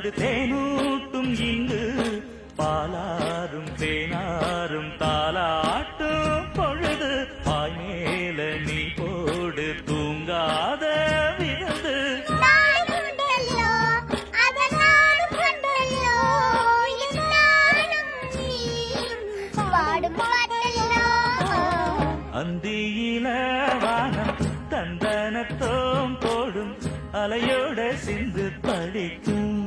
அது தேனூட்டும் இங்கு பாலாரும் தேனாரும் தாலாட்டும் பொழுது பாய் மேல நீ போடு தூங்காத விருது அந்தியில வானம் தந்தனத்தோம் போடும் அலையோட சிந்து படிக்கும்